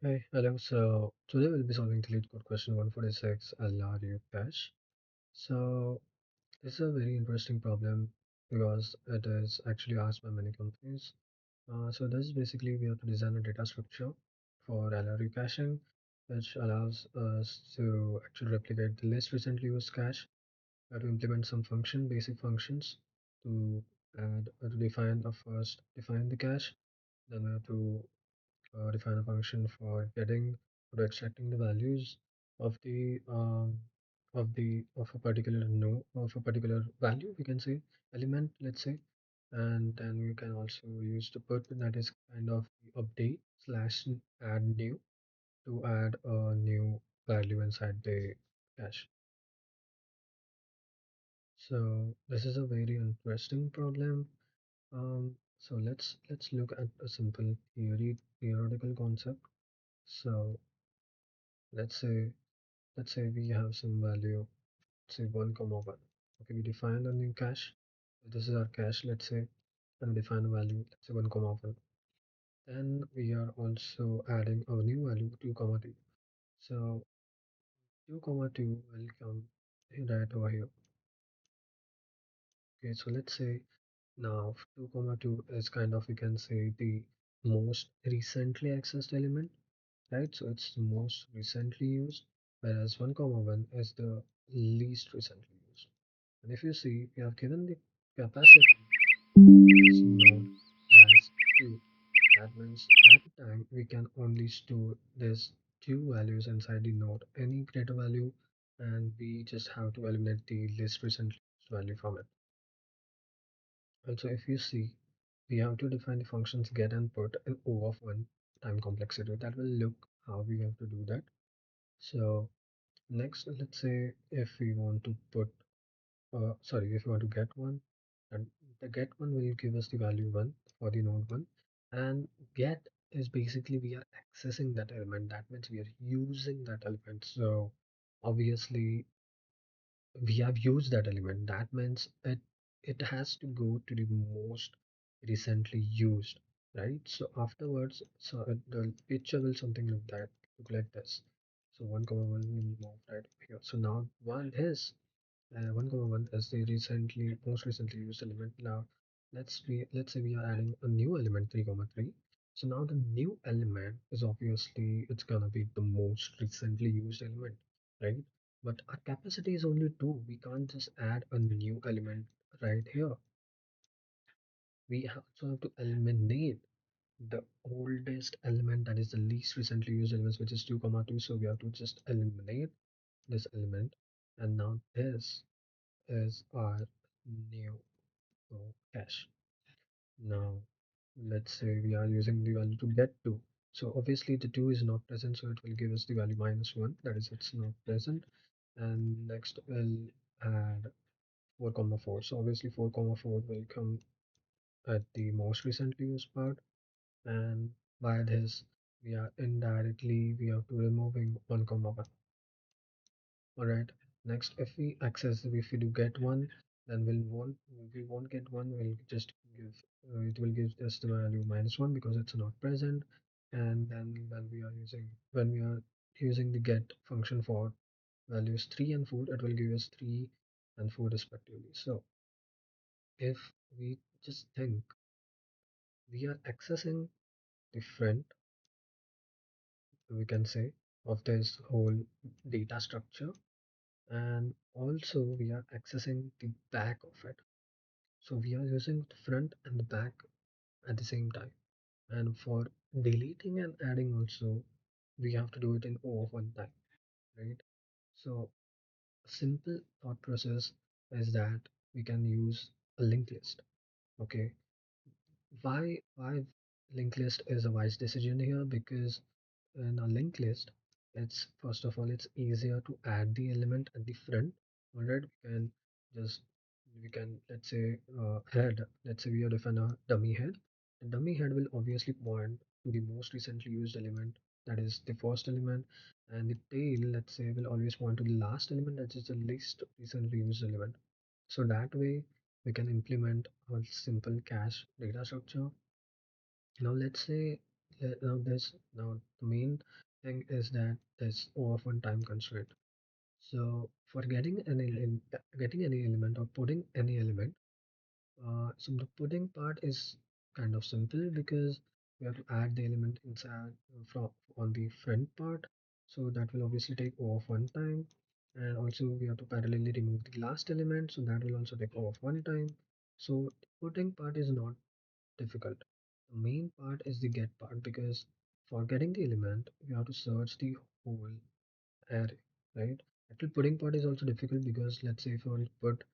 Hey, hello. So today we'll be solving the lead code question 146 LRU cache. So this is a very interesting problem because it is actually asked by many companies. So this is basically we have to design a data structure for LRU caching, which allows us to actually replicate the least recently used cache. We have to implement some basic functions to add to define the cache. Then we have to define a function for extracting the values of of a particular no of a particular value, we can say element, let's say. And then we can also use the put, that is kind of the update slash add new, to add a new value inside the cache. So this is a very interesting problem. So let's look at a simple theoretical concept. So let's say let's say we have some value, say 1 comma 1. Okay, we define a new cache. This is our cache, let's say, and we define a value, let's say 1 comma 1. Then we are also adding a new value 2 comma 2. So 2 comma 2 will come right over here. Okay, so let's say now 2 comma 2 is kind of, we can say, the most recently accessed element, right? So it's the most recently used, whereas 1 comma 1 is the least recently used. And if you see, we have given the capacity this node as 2. That means at a time we can only store this two values inside the node, any greater value, and we just have to eliminate the least recently used value from it. Also, if you see, we have to define the functions get and put in O of 1 time complexity. That will look how we have to do that. So next, let's say if we want to put if you want to get one, and the get one will give us the value 1 for the node 1, and get is basically we are accessing that element. That means we are using that element. So obviously we have used that element. That means it has to go to the most recently used, right? So afterwards, the picture will something like that, look like this. So 1 comma 1 will move right over here. So now 1 comma 1 is the most recently used element. Now let's say we are adding a new element 3 comma 3. So now the new element is obviously it's gonna be the most recently used element, right? But our capacity is only 2. We can't just add a new element right here. We also have to eliminate the oldest element, that is the least recently used element, which is 2 comma 2. So we have to just eliminate this element, and now this is our new cache. Now, let's say we are using the value to get 2. So obviously the 2 is not present, so it will give us the value -1. That is, it's not present. And next we'll add 4 comma 4. So obviously 4 comma 4 will come at the most recently used part. And by this, we have to removing 1 comma 1. Alright, next if we do get one, then we won't get one, we'll just give it will give us the value -1 because it's not present. And then when we are using the get function for values 3 and 4, it will give us 3 and 4 respectively. So if we just think, we are accessing the front, we can say, of this whole data structure, and also we are accessing the back of it. So we are using the front and the back at the same time. And for deleting and adding also, we have to do it in O of 1 time, right? So a simple thought process is that we can use a linked list. Okay, why linked list is a wise decision here? Because in a linked list, it's first of all, it's easier to add the element at the front. All right, just we can let's say head. Let's say we have defined a dummy head. The dummy head will obviously point to the most recently used element, that is the first element, and the tail, let's say, will always point to the last element, that is the least recently used element. So that way we can implement a simple cache data structure. Now now the main thing is that there's often time constraint. So for getting any element or putting any element, so the putting part is kind of simple because we have to add the element inside from on the front part. So that will obviously take off one time. And also we have to parallelly remove the last element. So that will also take off one time. So putting part is not difficult. The main part is the get part because for getting the element, we have to search the whole array, right? Actual putting part is also difficult because let's say if you want to put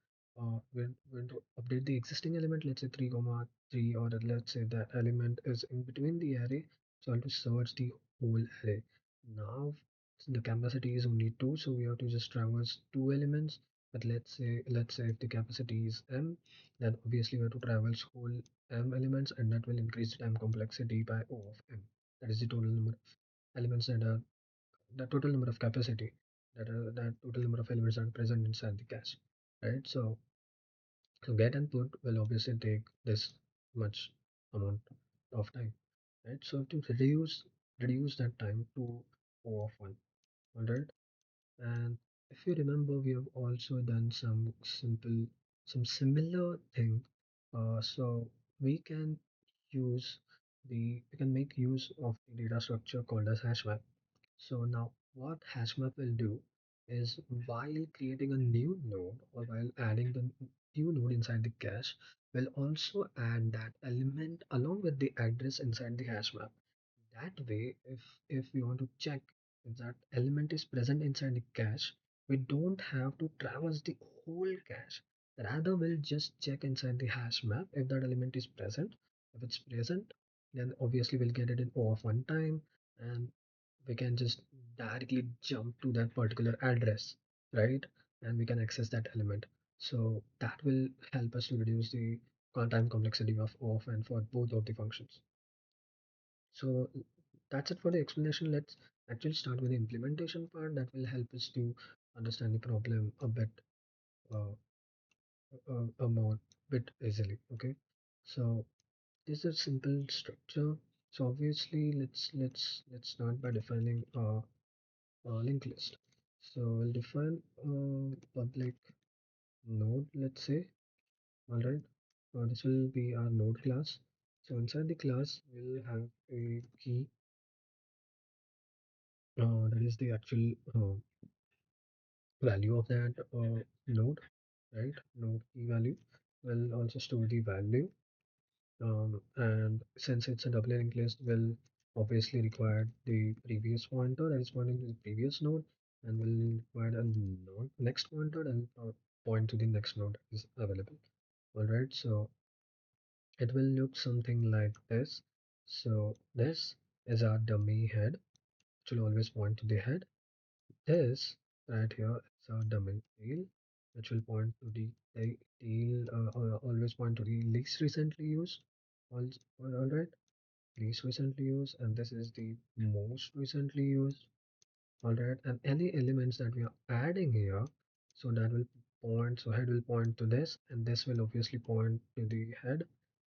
we want to update the existing element, let's say 3 comma 3, or let's say that element is in between the array, so I have to search the whole array. Now the capacity is only 2, so we have to just traverse two elements. But let's say if the capacity is m, then obviously we have to traverse whole m elements, and that will increase the time complexity by O of m. That is the total number of elements that are the total number of capacity that total number of elements are present inside the cache, right? So get and put will obviously take this much amount of time, right? So to reduce that time to O of 1, all right? And if you remember, we have also done some similar thing. So we can we can make use of the data structure called as hash map. So now what HashMap will do is while creating a new node or while adding the new node inside the cache, will also add that element along with the address inside the hash map. That way, if we want to check if that element is present inside the cache, we don't have to traverse the whole cache. Rather, we'll just check inside the hash map if that element is present. If it's present, then obviously we'll get it in O of one time, and we can just directly jump to that particular address, right? And we can access that element. So that will help us to reduce the time complexity of and for both of the functions. So that's it for the explanation. Let's actually start with the implementation part that will help us to understand the problem a bit uh, a more bit easily. Okay, so this is a simple structure. So obviously, let's start by defining a linked list. So we'll define a public node. Let's say, all right. This will be our node class. So inside the class, we'll have a key that is the actual value of that node, right? Node key value will also store the value. And since it's a double linked list, will obviously require the previous pointer that is pointing to the previous node, and will require a node next pointer and point to the next node that is available. All right, so it will look something like this. So this is our dummy head, which will always point to the head. This right here is our dummy tail, which will point to the tail, always point to the least recently used. All right, least recently used, and this is the most recently used. All right, and any elements that we are adding here, so that will point. So head will point to this, and this will obviously point to the head,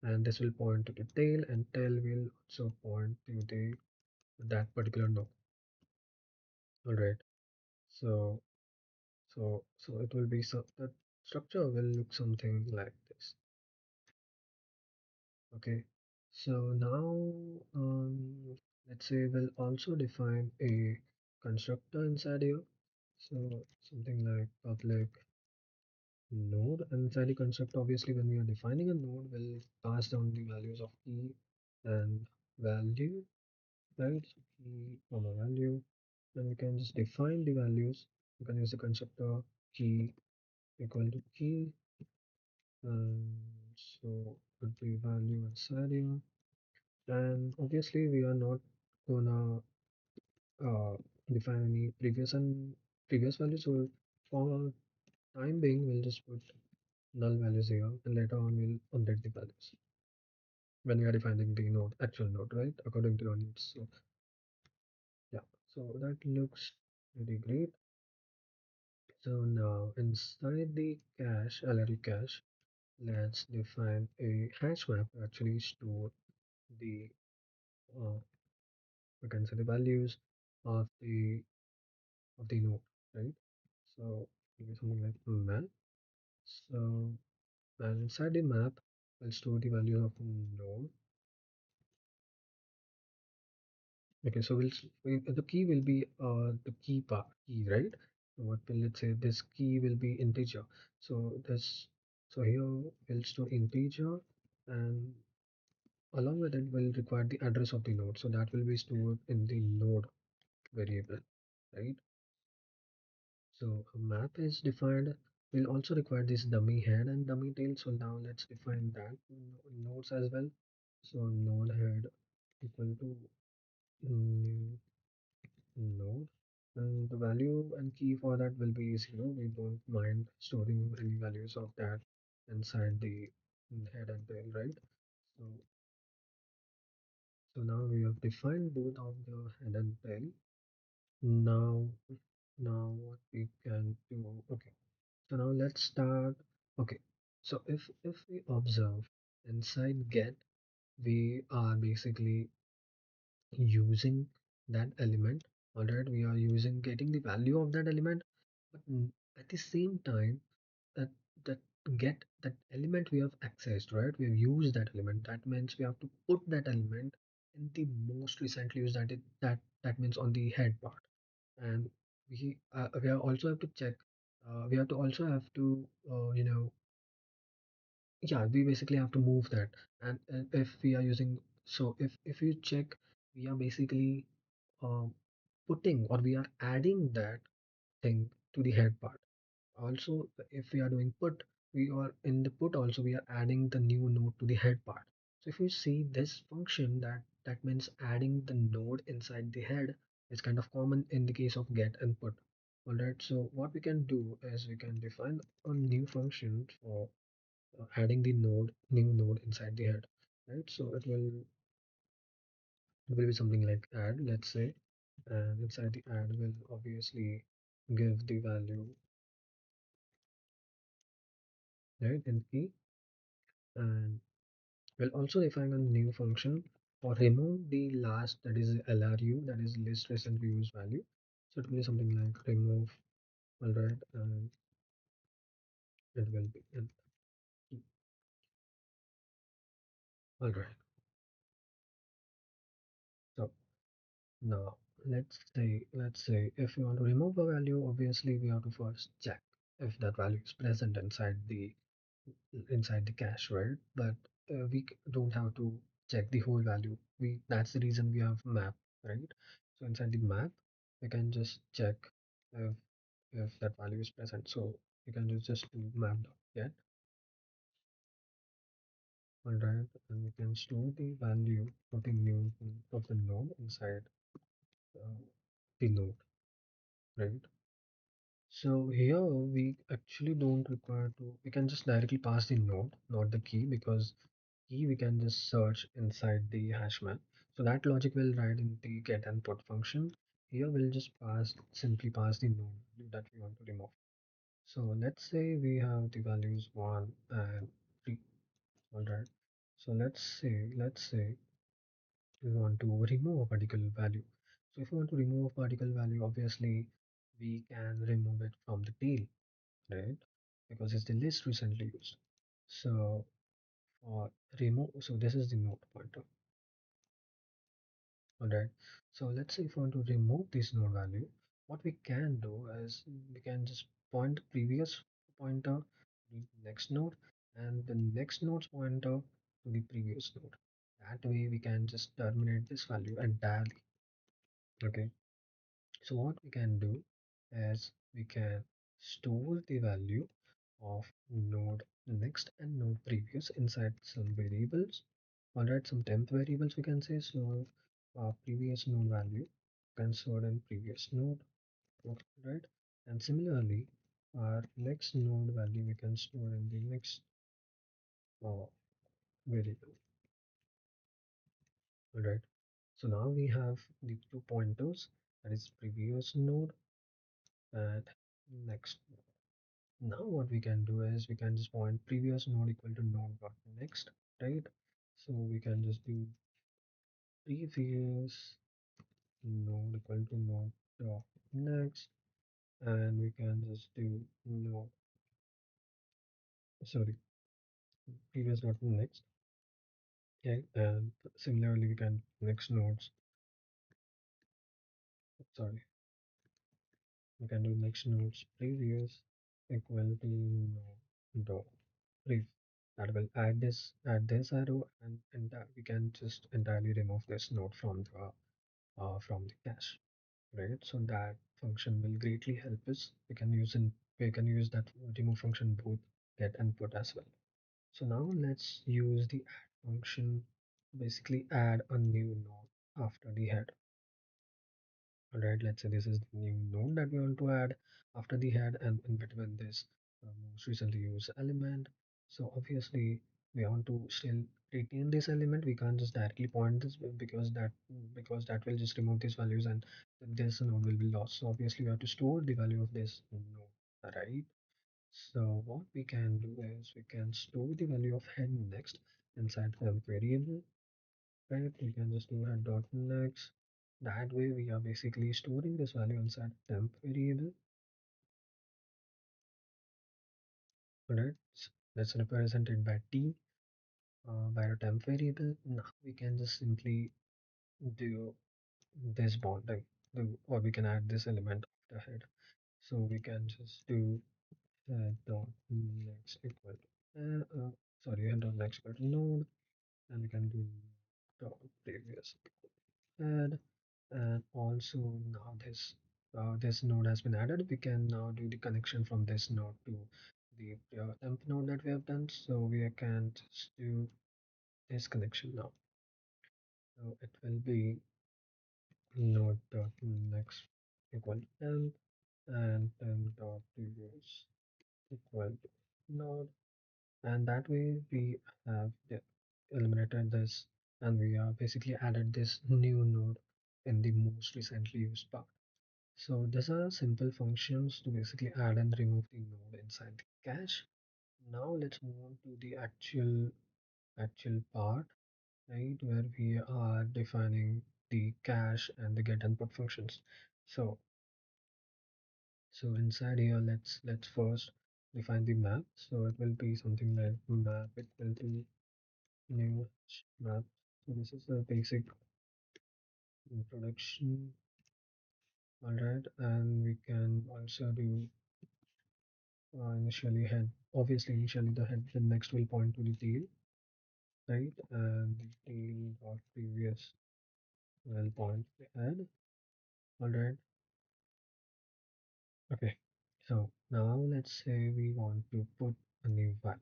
and this will point to the tail, and tail will also point to the that particular node. All right, so so it will be so that structure will look something like this. Okay, so now let's say we'll also define a constructor inside here. So something like public node, and inside the constructor, obviously when we are defining a node, we'll pass down the values of key and value, right? So key comma value, and we can just define the values. You can use the constructor key equal to key, and so could be value inside here. And obviously we are not gonna uh, define any previous values. So for time being, we'll just put null values here, and later on we'll update the values when we are defining the node, actual node, right? According to your needs. So yeah, so that looks pretty great. So now inside the cache, LRU cache, let's define a hash map to actually store the we can say the values of the node, right? So it'll be something like map. So and inside the map, we'll store the value of node. Okay, so the key will be the key part key, right? So what will it say? This key will be integer. So this so here we'll store integer, and along with it we'll require the address of the node. So that will be stored in the node variable, right? So a map is defined. We'll also require this dummy head and dummy tail. So now let's define that nodes as well. So node head equal to new node, and the value and key for that will be 0. We don't mind storing any values of that inside the head and tail, right? So so now we have defined both of the head and tail. Now what we can do, okay. So now let's start. Okay, so if we observe inside get, we are basically using that element. All right, we are using getting the value of that element, but at the same time, that that get that element we have accessed, right? We have used that element. That means we have to put that element in the most recently used that means on the head part, and we are also have to check. We have to also have to yeah, we basically have to move that. And if we are using, so if you check, we are basically um, putting or we are adding that thing to the head part. Also, if we are doing put, we are in the put also we are adding the new node to the head part. So if you see this function, that means adding the node inside the head is kind of common in the case of get and put. All right, so what we can do is we can define a new function for adding the new node inside the head, right? So it will be something like add, let's say, and inside the add will obviously give the value, right, in key, and we'll also define a new function for remove the last, that is LRU, that is list recently used value. So it will be something like remove, all right, and it will be in key, all right. So now let's say if we want to remove a value, obviously we have to first check if that value is present inside the cache, right? But don't have to check the whole value. We That's the reason we have map, right? So inside the map, we can just check if that value is present. So you can just do map dot get, all right, and we can store the value of the new of the node inside uh, the node, right? So here we actually don't require to, we can just directly pass the node, not the key, because key we can just search inside the hash map. So that logic will write in the get and put function. Here we'll just simply pass the node that we want to remove. So let's say we have the values 1 and 3. Alright. So let's say we want to remove a particular value. So if we want to remove a particular value, obviously we can remove it from the tail, right? Because it's the list recently used. So for remove, so this is the node pointer. Alright. So let's say if we want to remove this node value, what we can do is we can just point the previous pointer to the next node and the next node's pointer to the previous node. That way we can just terminate this value entirely. Okay. So what we can do is we can store the value of node next and node previous inside some variables. Alright, some temp variables we can say. So previous node value can store in previous node, right? And similarly, our next node value we can store in the next uh, variable. Alright. So now we have the two pointers, that is previous node and next. Now what we can do is we can just point previous node equal to node dot next, right? So we can just do previous node equal to node dot next, and we can just do node, sorry, previous dot next. Okay, and similarly we can next nodes, sorry, we can do next nodes previous equal to node dot prev. That will add this arrow, and that we can just entirely remove this node from the cache, right? So that function will greatly help us. We can use that remove function both get and put as well. So now let's use the add function to basically add a new node after the head. Alright, let's say this is the new node that we want to add after the head and in between this most recently used element. So obviously we want to still retain this element. We can't just directly point this because that will just remove these values and this node will be lost. So obviously we have to store the value of this node, right? So what we can do is we can store the value of head next inside a variable, right? We can just do head dot next. That way we are basically storing this value inside temp variable, right? Let's represent it by t, by a temp variable. Now we can just simply do this bonding, or we can add this element after head. So we can just do head dot next equal to sorry, head dot next equal to node, and we can do dot previous head. And also now this node has been added. We can now do the connection from this node to the temp node that we have done. So we can just do this connection now. So it will be node dot next equal to temp and temp dot previous equal to node, and that way we have eliminated this, and we have basically added this new node in the most recently used part. So these are simple functions to basically add and remove the node inside the cache. Now let's move on to the actual part, right, where we are defining the cache and the get and put functions. So inside here, let's first define the map. So it will be something like map equal to new map. So this is a basic introduction, all right, and we can also do initially head. Obviously, initially the head, the next will point to the tail, right? And the tail dot previous will point to the head. All right. Okay. So now let's say we want to put a new value.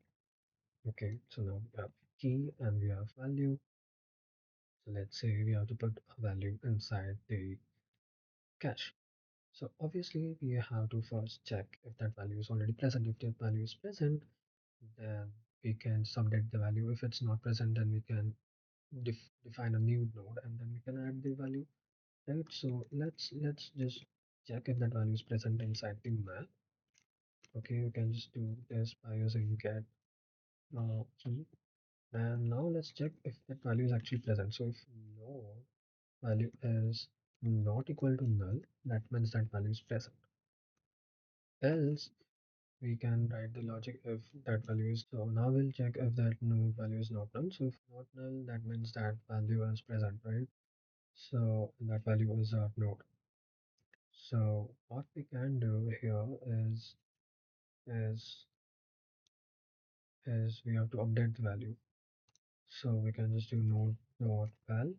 Okay. So now we have key and we have value. So let's say we have to put a value inside the cache. So obviously we have to first check if that value is already present. If that value is present, then we can subdate the value. If it's not present, then we can define a new node and then we can add the value, right? So let's just check if that value is present inside the map. Okay, you can just do this by using get key, and now let's check if that value is actually present. So if no value is not equal to null, that means that value is present. Else we can write the logic if that value is, so now we'll check if that node value is not null. So if not null, that means that value is present, right? So that value is our node. So what we can do here is is we have to update the value. So we can just do node dot val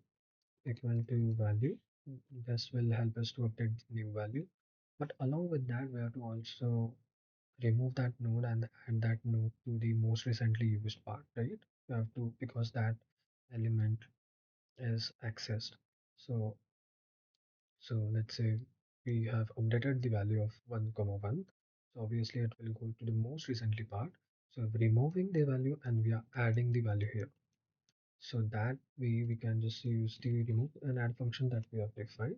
equal to value. This will help us to update the new value. But along with that, we have to also remove that node and add that node to the most recently used part, right? We have to, because that element is accessed. So let's say we have updated the value of 1 comma 1. So obviously it will go to the most recently part. So we're removing the value and we are adding the value here. So that way we can just use the remove and add function that we have defined.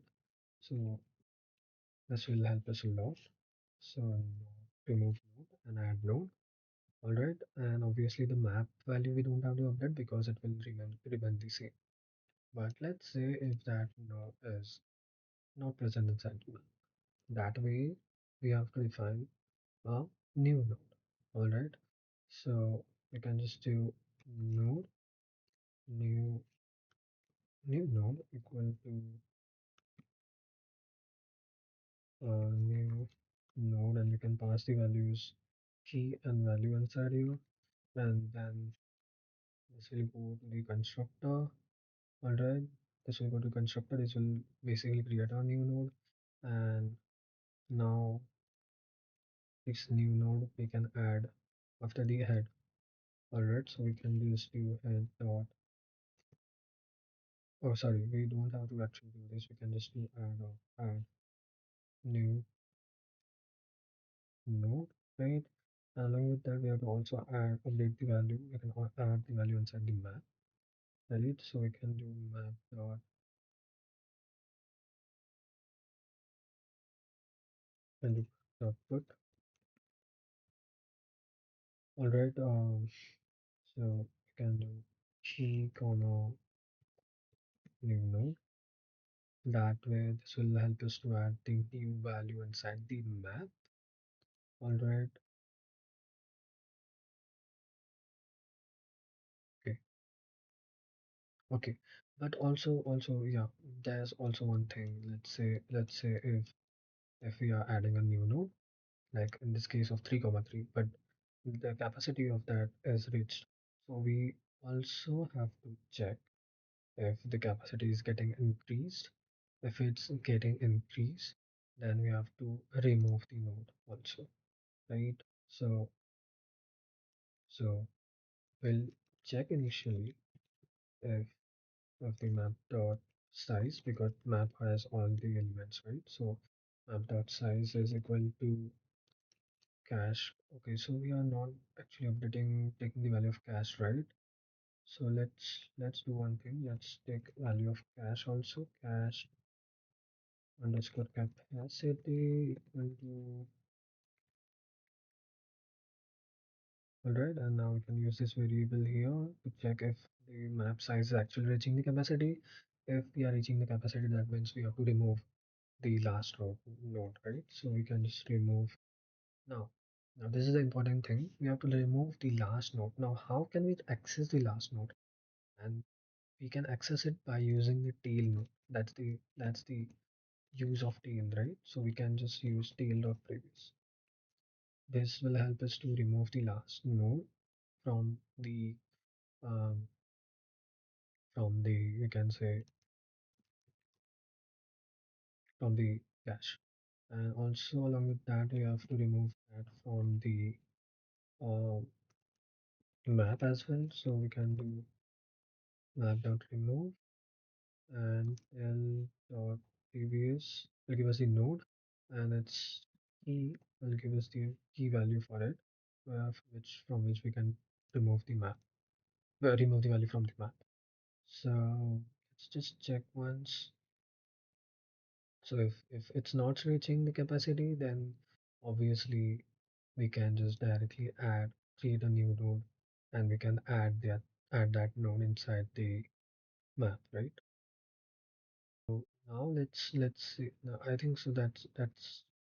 So this will help us a lot. So remove node and add node. Alright, and obviously the map value we don't have to update because it will remain the same. But let's say if that node is not present inside the map. That way, we have to define a new node. All right. So we can just do node new new node equal to new node, and we can pass the values key and value inside here, and then this will go to the constructor. All right. This will go to constructor. This will basically create a new node, and now this new node we can add after the head. All right. So we can just do head dot. Oh, sorry. We don't have to actually do this. We can just do add new node, right? And along with that, we have to also add update the value. We can add the value inside the map, right? So we can do map dot and do dot put. All right. So we can do key comma new node. That way, this will help us to add the new value inside the map. All right. Okay. Okay. But also, yeah, there's also one thing. Let's say if we are adding a new node, like in this case of 3 comma 3, but the capacity of that is reached. So we also have to check if the capacity is getting increased. If it's getting increased, then we have to remove the node also, right? So we'll check initially if the map dot size, because map has all the elements, right? So map dot size is equal to cache. Okay, so we are not actually updating taking the value of cache, right? So let's do one thing. Let's take value of cache also. Cache underscore capacity equal to. Alright, and now we can use this variable here to check if the map size is actually reaching the capacity. If we are reaching the capacity, that means we have to remove the last node, right? So we can just remove now. Now this is the important thing. We have to remove the last node. Now how can we access the last node? And we can access it by using the tail node. That's the use of tail, right? So we can just use tail.previous. This will help us to remove the last node from the um, you can say from the cache. And also along with that, we have to remove that from the uh, map as well. So we can do map.remove and l.previous will give us the node, and its key will give us the key value for it, which from which we can remove the map, remove the value from the map. So let's just check once. So if it's not reaching the capacity, then obviously we can just directly create a new node, and we can add that node inside the map, right? So now let's see. Now I think so that's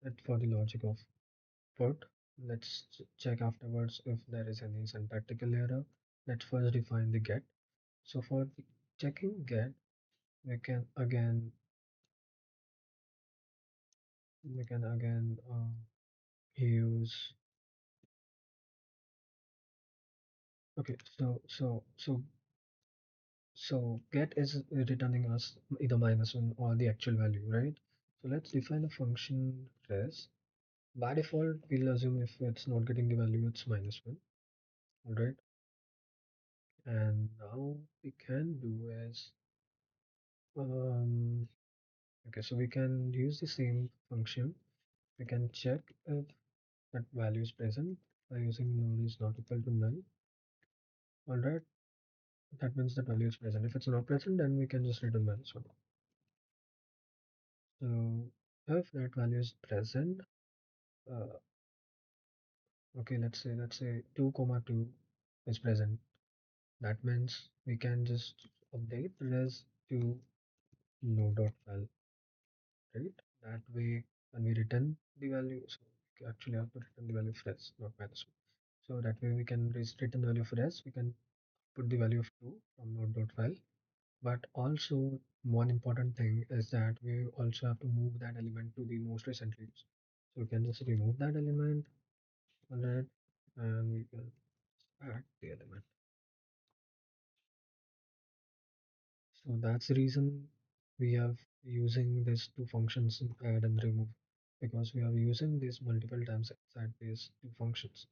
it for the logic of put. Let's check afterwards if there is any syntactical error. Let's first define the get. So for the checking get, we can again use. Okay, so get is returning us either -1 or the actual value, right? So let's define a function res. By default, we'll assume if it's not getting the value, it's -1, all right? And now we can do is um, okay, so we can use the same function. We can check if that value is present by using null is not equal to null. All right, that means the value is present. If it's not present, then we can just return -1. So if that value is present, uh, okay, let's say 2 comma 2 is present. That means we can just update res to no dot val, right? that way when we return the value, so we actually have to return the value of res, not minus one. So that way we can return the value of res, we can put the value of 2 from node.file. But also one important thing is that we also have to move that element to the most recently used. So we can just remove that element on it and we can add the element. So that's the reason we have using these two functions in add and remove, because we are using this multiple times inside these two functions.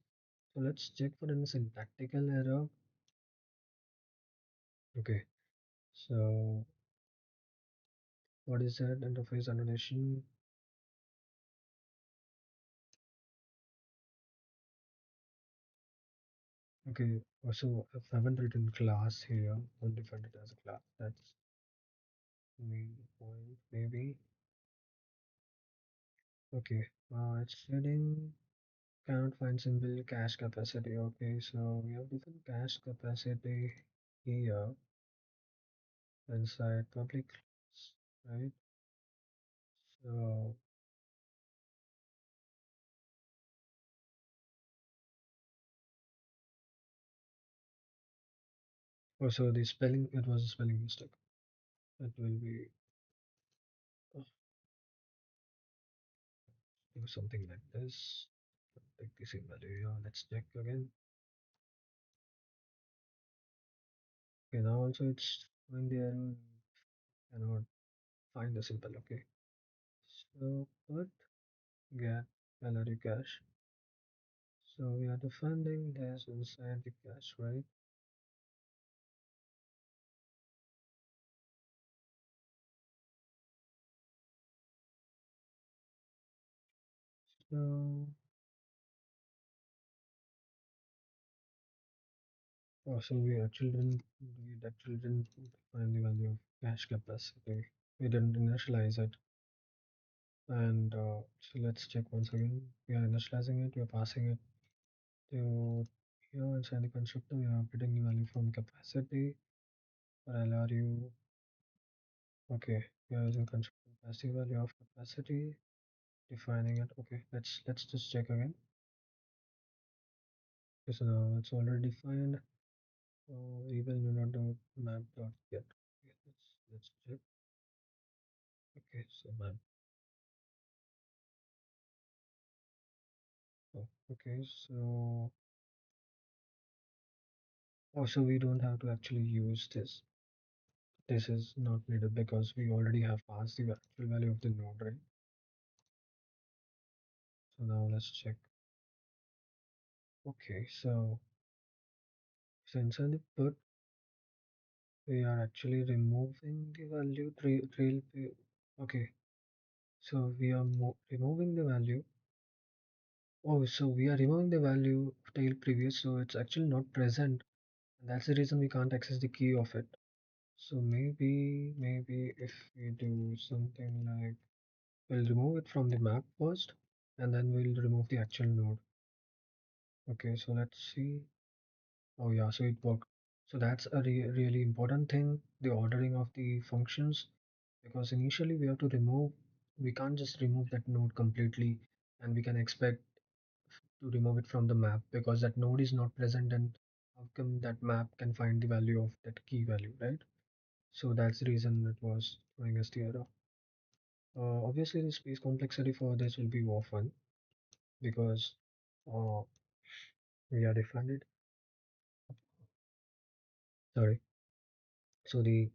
So let's check for any syntactical error. Okay, so what is that interface annotation? Okay, so if I haven't written class here, undefined it as a class. That's the main point, maybe. Okay, it's setting cannot find simple cache capacity. Okay, so we have different cache capacity here inside public class, right? So, oh, so the spelling, it was a spelling mistake. It will be do something like this. Take the same value here. Let's check again. Okay, now also it's showing the error. Cannot find the simple. Okay, so put get LRU cache. So we are defining this inside the cache, right? So, oh, so we actually didn't find the value of cache capacity. We didn't initialize it. And so let's check once again. We are initializing it, we are passing it to here inside the constructor. We are getting the value from capacity for LRU. Okay, we are using constructor passive value of capacity, defining it. Okay, let's just check again. Okay, so now it's already defined. Even do not do map dot get. Okay, let's check. Okay, so map. Oh, okay, so also we don't have to actually use this. This is not needed because we already have passed the actual value of the node, right? So now let's check. Okay, so since in the put we are actually removing the value okay, so we are removing the value. Oh, so we are removing the value of tail previous, so it's actually not present. And that's the reason we can't access the key of it. So maybe if we do something like we'll remove it from the map first, and then we'll remove the actual node. Okay, so let's see. Oh yeah, so it worked. So that's a really important thing, the ordering of the functions, because initially we have to remove, we can't just remove that node completely and we can expect to remove it from the map because that node is not present and how come that map can find the value of that key value, right? So that's the reason it was throwing us the error. Obviously, the space complexity for this will be O(1) because uh, we are defined it. Sorry. So the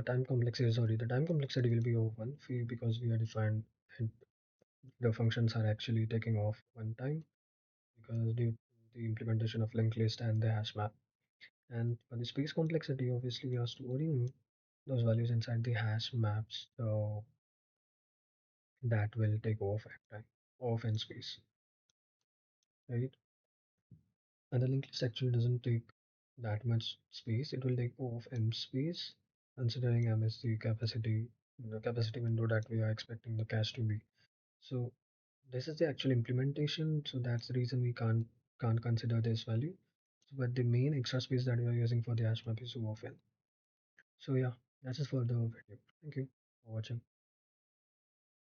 time complexity will be O(1) because we are defined and the functions are actually taking off one time because due to the implementation of linked list and the hash map. And for the space complexity, obviously we are storing those values inside the hash maps, so that will take off at time, off in space, right? And the linked list actually doesn't take that much space. It will take off in space, considering M is the capacity window that we are expecting the cache to be. So this is the actual implementation. So that's the reason we can't consider this value. But the main extra space that we are using for the hash map is O of n. So yeah, that's it for the video. Thank you for watching.